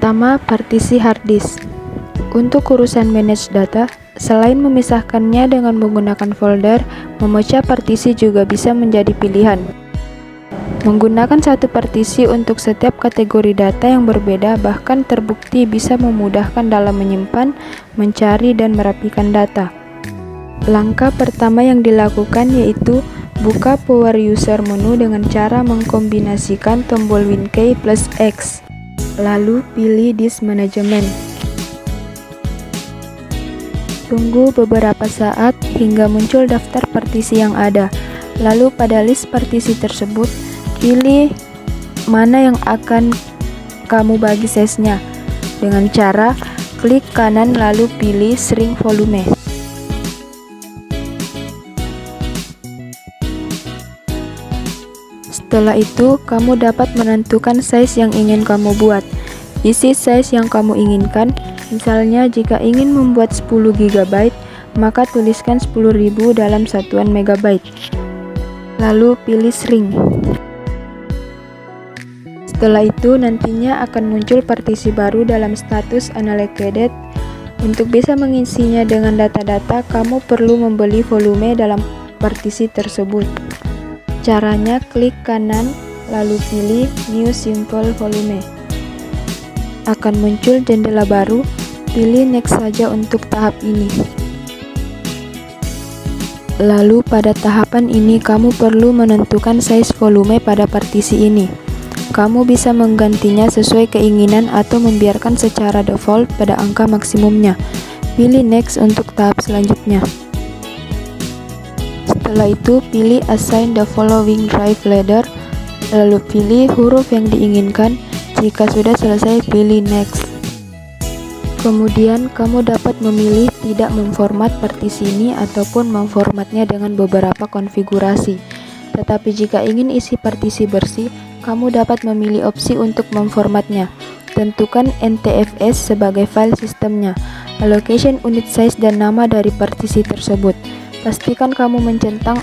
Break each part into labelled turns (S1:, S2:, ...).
S1: Pertama, partisi hard disk. Untuk urusan manage data, selain memisahkannya dengan menggunakan folder, memecah partisi juga bisa menjadi pilihan. Menggunakan satu partisi untuk setiap kategori data yang berbeda bahkan terbukti bisa memudahkan dalam menyimpan, mencari, dan merapikan data. Langkah pertama yang dilakukan yaitu buka Power User menu dengan cara mengkombinasikan tombol WinKey plus X. Lalu pilih Disk Management. Tunggu beberapa saat hingga muncul daftar partisi yang ada. Lalu pada list partisi tersebut, pilih mana yang akan kamu bagi size-nya dengan cara klik kanan lalu pilih Shrink Volume. Setelah itu, kamu dapat menentukan size yang ingin kamu buat. Isi size yang kamu inginkan, misalnya jika ingin membuat 10 GB, maka tuliskan 10.000 dalam satuan megabyte. Lalu pilih Shrink. Setelah itu, nantinya akan muncul partisi baru dalam status Unallocated. Untuk bisa mengisinya dengan data-data, kamu perlu membeli volume dalam partisi tersebut. Caranya, klik kanan, lalu pilih New Simple Volume. Akan muncul jendela baru, pilih Next saja untuk tahap ini. Lalu pada tahapan ini, kamu perlu menentukan size volume pada partisi ini. Kamu bisa menggantinya sesuai keinginan atau membiarkan secara default pada angka maksimumnya. Pilih Next untuk tahap selanjutnya. Setelah itu, pilih Assign the following drive leader, lalu pilih huruf yang diinginkan. Jika sudah selesai, pilih Next. Kemudian, kamu dapat memilih tidak memformat partisi ini ataupun memformatnya dengan beberapa konfigurasi. Tetapi jika ingin isi partisi bersih, kamu dapat memilih opsi untuk memformatnya. Tentukan NTFS sebagai file sistemnya, allocation unit size, dan nama dari partisi tersebut. Pastikan kamu mencentang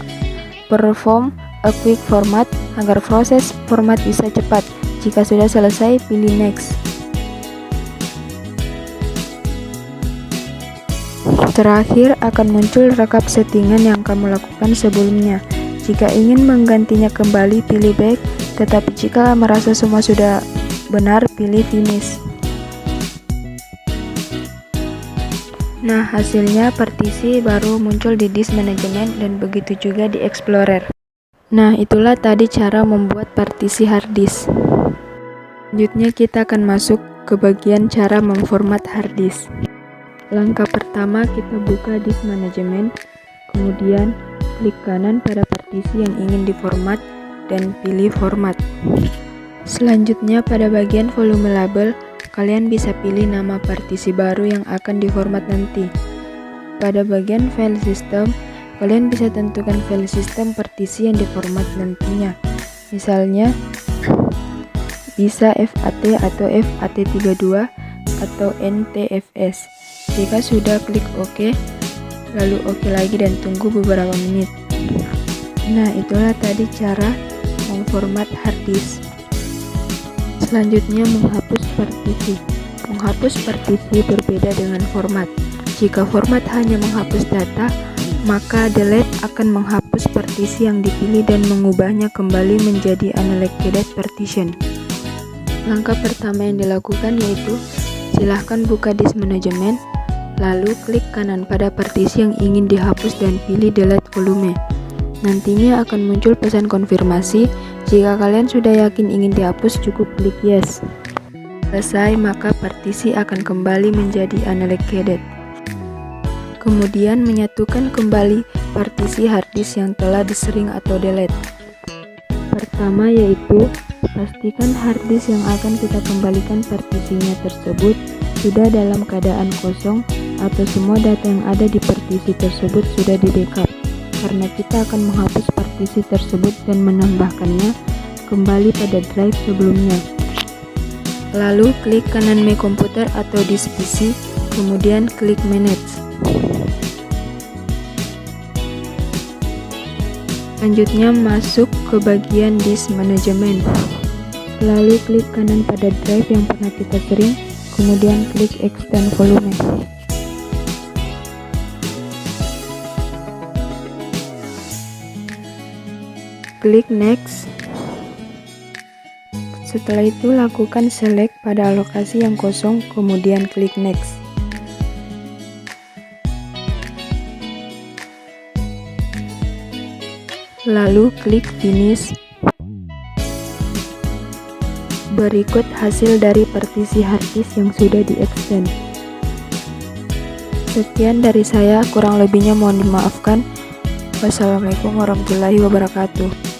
S1: Perform a quick format agar proses format bisa cepat. Jika sudah selesai, pilih Next. Terakhir akan muncul rekap settingan yang kamu lakukan sebelumnya. Jika ingin menggantinya kembali, pilih Back, tetapi jika merasa semua sudah benar, pilih Finish. Nah, hasilnya partisi baru muncul di Disk Management dan begitu juga di Explorer. Nah, itulah tadi cara membuat partisi hard disk. Selanjutnya kita akan masuk ke bagian cara memformat hard disk. Langkah pertama, kita buka Disk Management, kemudian klik kanan pada partisi yang ingin diformat dan pilih Format. Selanjutnya pada bagian volume label, kalian bisa pilih nama partisi baru yang akan diformat nanti. Pada bagian file system, kalian bisa tentukan file system partisi yang diformat nantinya. Misalnya, bisa FAT atau FAT32 atau NTFS. Jika sudah, klik OK, lalu OK lagi dan tunggu beberapa menit. Nah, itulah tadi cara memformat hard disk. Selanjutnya, menghapus partisi. Menghapus partisi berbeda dengan format. Jika format hanya menghapus data, maka delete akan menghapus partisi yang dipilih dan mengubahnya kembali menjadi unallocated partition. Langkah pertama yang dilakukan yaitu silahkan buka Disk Management, lalu klik kanan pada partisi yang ingin dihapus dan pilih Delete Volume. Nantinya akan muncul pesan konfirmasi. Jika kalian sudah yakin ingin dihapus, cukup klik Yes. Selesai, maka partisi akan kembali menjadi unallocated. Kemudian menyatukan kembali partisi hard disk yang telah di-shrink atau delete. Pertama yaitu, pastikan hard disk yang akan kita kembalikan partisinya tersebut sudah dalam keadaan kosong atau semua data yang ada di partisi tersebut sudah di-backup. Karena kita akan menghapus partisi tersebut dan menambahkannya kembali pada drive sebelumnya. Lalu klik kanan My Computer atau Disk PC, kemudian klik Manage. Selanjutnya masuk ke bagian Disk Management. Lalu klik kanan pada drive yang pernah kita shrink, kemudian klik extend volume. Klik next. Setelah itu lakukan select pada alokasi yang kosong, kemudian klik next. Lalu klik finish. Berikut hasil dari partisi harddisk yang sudah di-extend. Sekian dari saya, kurang lebihnya mohon dimaafkan. Wassalamualaikum warahmatullahi wabarakatuh.